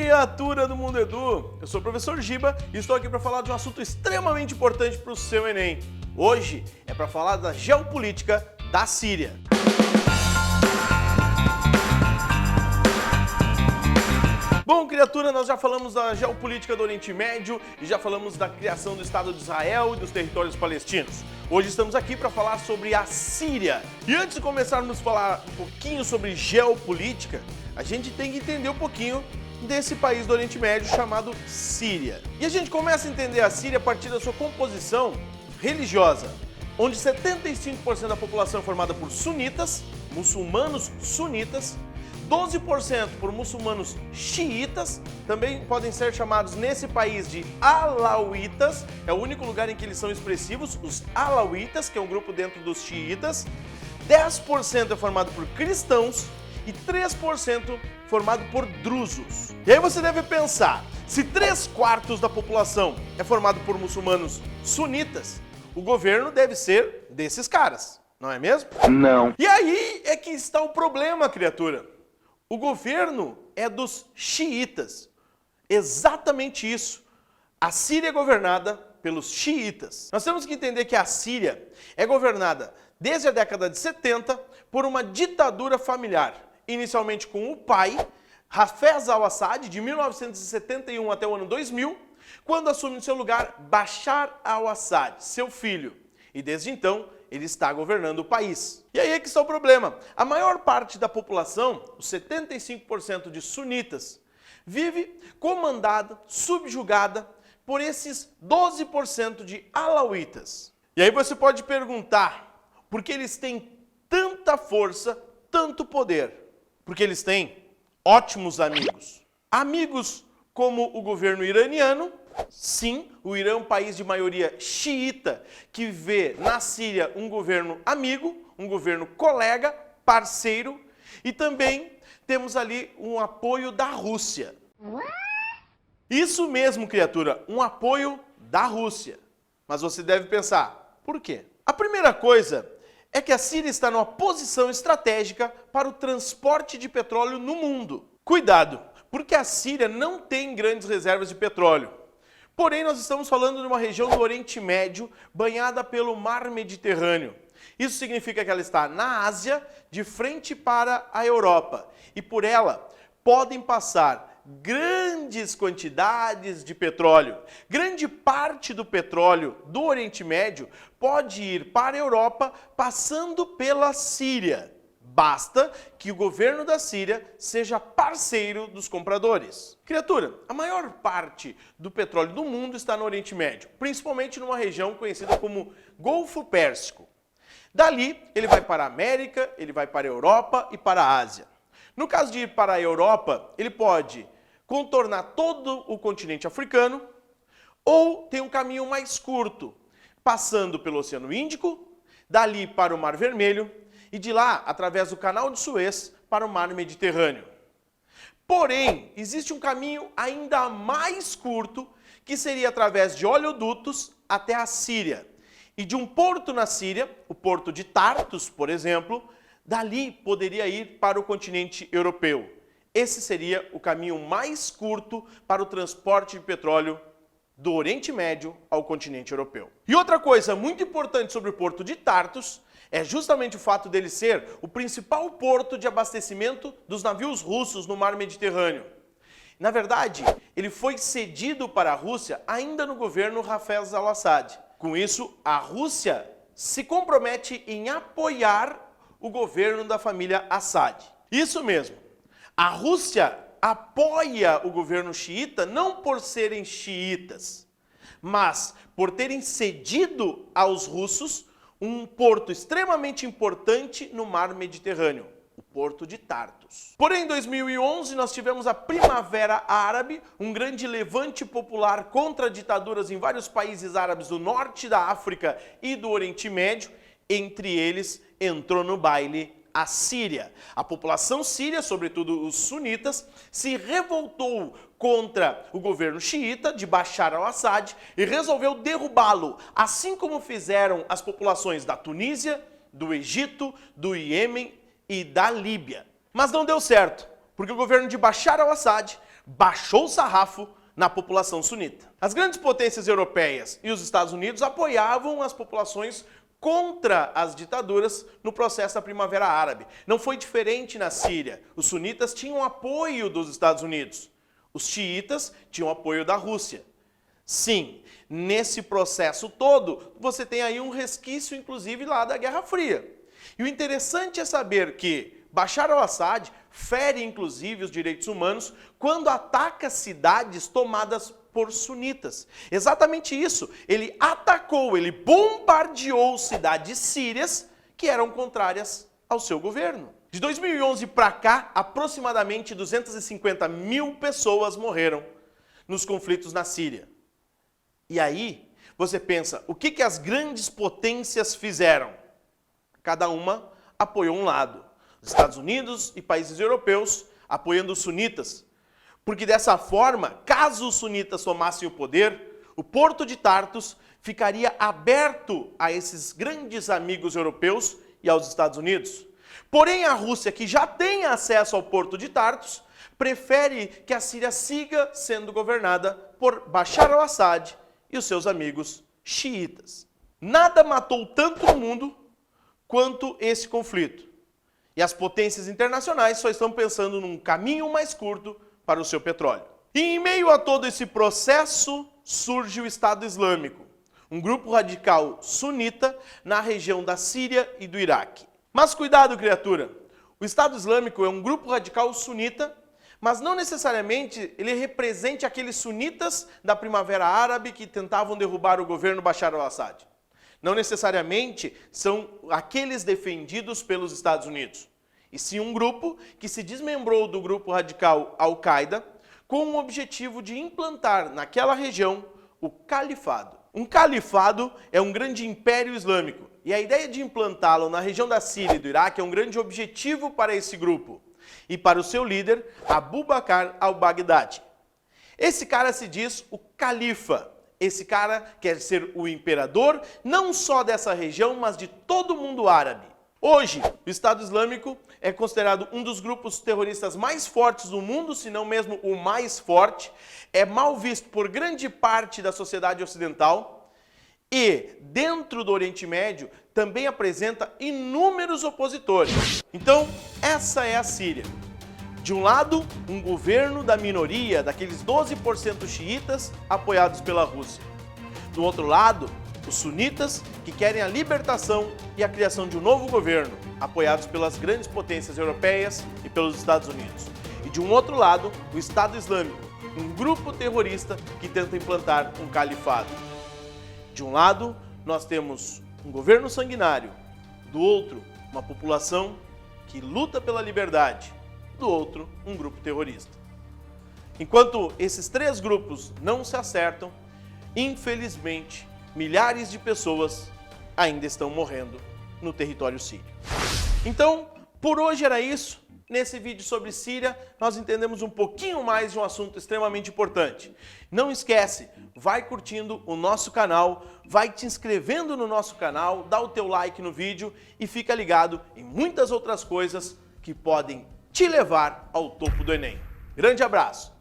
Criatura do Mundo Edu, eu sou o professor Giba e estou aqui para falar de um assunto extremamente importante para o seu Enem. Hoje é para falar da geopolítica da Síria. Bom, criatura, nós já falamos da geopolítica do Oriente Médio e já falamos da criação do Estado de Israel e dos territórios palestinos. Hoje estamos aqui para falar sobre a Síria. E antes de começarmos a falar um pouquinho sobre geopolítica, a gente tem que entender um pouquinho desse país do Oriente Médio chamado Síria. E a gente começa a entender a Síria a partir da sua composição religiosa, onde 75% da população é formada por sunitas, muçulmanos sunitas, 12% por muçulmanos xiitas, também podem ser chamados nesse país de alauítas, é o único lugar em que eles são expressivos, os alauítas, que é um grupo dentro dos xiitas, 10% é formado por cristãos e 3% formado por drusos. E aí você deve pensar, se 3/4 da população é formado por muçulmanos sunitas, o governo deve ser desses caras, não é mesmo? Não. E aí é que está o problema, criatura. O governo é dos xiitas. Exatamente isso. A Síria é governada pelos xiitas. Nós temos que entender que a Síria é governada desde a década de 70 por uma ditadura familiar. Inicialmente com o pai, Hafez al-Assad, de 1971 até o ano 2000, quando assume no seu lugar Bashar al-Assad, seu filho. E desde então, ele está governando o país. E aí é que está o problema. A maior parte da população, os 75% de sunitas, vive comandada, subjugada por esses 12% de alauítas. E aí você pode perguntar, por que eles têm tanta força, tanto poder? Porque eles têm ótimos amigos. Amigos como o governo iraniano. Sim, o Irã é um país de maioria xiita que vê na Síria um governo amigo, um governo colega, parceiro, e também temos ali um apoio da Rússia. Isso mesmo, criatura, um apoio da Rússia. Mas você deve pensar, por quê? A primeira coisa é que a Síria está numa posição estratégica para o transporte de petróleo no mundo. Cuidado, porque a Síria não tem grandes reservas de petróleo. Porém, nós estamos falando de uma região do Oriente Médio banhada pelo Mar Mediterrâneo. Isso significa que ela está na Ásia, de frente para a Europa. E por ela podem passar grandes quantidades de petróleo. Grande parte do petróleo do Oriente Médio pode ir para a Europa passando pela Síria. Basta que o governo da Síria seja parceiro dos compradores. Criatura, a maior parte do petróleo do mundo está no Oriente Médio, principalmente numa região conhecida como Golfo Pérsico. Dali, ele vai para a América, ele vai para a Europa e para a Ásia. No caso de ir para a Europa, ele pode contornar todo o continente africano ou tem um caminho mais curto, passando pelo Oceano Índico, dali para o Mar Vermelho, e de lá, através do Canal de Suez, para o Mar Mediterrâneo. Porém, existe um caminho ainda mais curto, que seria através de oleodutos até a Síria. E de um porto na Síria, o porto de Tartus, por exemplo, dali poderia ir para o continente europeu. Esse seria o caminho mais curto para o transporte de petróleo do Oriente Médio ao continente europeu. E outra coisa muito importante sobre o porto de Tartus é justamente o fato dele ser o principal porto de abastecimento dos navios russos no mar Mediterrâneo. Na verdade, ele foi cedido para a Rússia ainda no governo Hafez al-Assad. Com isso, a Rússia se compromete em apoiar o governo da família Assad. Isso mesmo, a Rússia apoia o governo xiita não por serem xiitas, mas por terem cedido aos russos um porto extremamente importante no mar Mediterrâneo, o porto de Tartus. Porém, em 2011, nós tivemos a Primavera Árabe, um grande levante popular contra ditaduras em vários países árabes do norte da África e do Oriente Médio. Entre eles, entrou no baile a Síria. A população síria, sobretudo os sunitas, se revoltou contra o governo xiita de Bashar al-Assad e resolveu derrubá-lo, assim como fizeram as populações da Tunísia, do Egito, do Iêmen e da Líbia. Mas não deu certo, porque o governo de Bashar al-Assad baixou o sarrafo na população sunita. As grandes potências europeias e os Estados Unidos apoiavam as populações contra as ditaduras no processo da Primavera Árabe. Não foi diferente na Síria. Os sunitas tinham apoio dos Estados Unidos. Os xiitas tinham apoio da Rússia. Sim, nesse processo todo, você tem aí um resquício, inclusive, lá da Guerra Fria. E o interessante é saber que Bashar al-Assad fere, inclusive, os direitos humanos quando ataca cidades tomadas por sunitas. Exatamente isso. Ele atacou, ele bombardeou cidades sírias que eram contrárias ao seu governo. De 2011 para cá, aproximadamente 250 mil pessoas morreram nos conflitos na Síria. E aí, você pensa, o que as grandes potências fizeram? Cada uma apoiou um lado. Os Estados Unidos e países europeus apoiando os sunitas. Porque dessa forma, caso os sunitas tomassem o poder, o porto de Tartus ficaria aberto a esses grandes amigos europeus e aos Estados Unidos. Porém, a Rússia, que já tem acesso ao porto de Tartus, prefere que a Síria siga sendo governada por Bashar al-Assad e os seus amigos xiitas. Nada matou tanto o mundo quanto esse conflito. E as potências internacionais só estão pensando num caminho mais curto para o seu petróleo. E em meio a todo esse processo, surge o Estado Islâmico, um grupo radical sunita na região da Síria e do Iraque. Mas cuidado, criatura! O Estado Islâmico é um grupo radical sunita, mas não necessariamente ele represente aqueles sunitas da Primavera Árabe que tentavam derrubar o governo Bashar al-Assad. Não necessariamente são aqueles defendidos pelos Estados Unidos, e sim um grupo que se desmembrou do grupo radical Al-Qaeda com o objetivo de implantar naquela região o califado. Um califado é um grande império islâmico, e a ideia de implantá-lo na região da Síria e do Iraque é um grande objetivo para esse grupo e para o seu líder, Abu Bakr al-Baghdadi. Esse cara se diz o califa. Esse cara quer ser o imperador, não só dessa região, mas de todo o mundo árabe. Hoje, o Estado Islâmico é considerado um dos grupos terroristas mais fortes do mundo, se não mesmo o mais forte. É mal visto por grande parte da sociedade ocidental e, dentro do Oriente Médio, também apresenta inúmeros opositores. Então, essa é a Síria. De um lado, um governo da minoria, daqueles 12% xiitas apoiados pela Rússia. Do outro lado, os sunitas que querem a libertação e a criação de um novo governo, apoiados pelas grandes potências europeias e pelos Estados Unidos. E de um outro lado, o Estado Islâmico, um grupo terrorista que tenta implantar um califado. De um lado, nós temos um governo sanguinário, do outro, uma população que luta pela liberdade, do outro, um grupo terrorista. Enquanto esses três grupos não se acertam, infelizmente, milhares de pessoas ainda estão morrendo no território sírio. Então, por hoje era isso. Nesse vídeo sobre Síria, nós entendemos um pouquinho mais de um assunto extremamente importante. Não esquece, vai curtindo o nosso canal, vai te inscrevendo no nosso canal, dá o teu like no vídeo e fica ligado em muitas outras coisas que podem te levar ao topo do Enem. Grande abraço!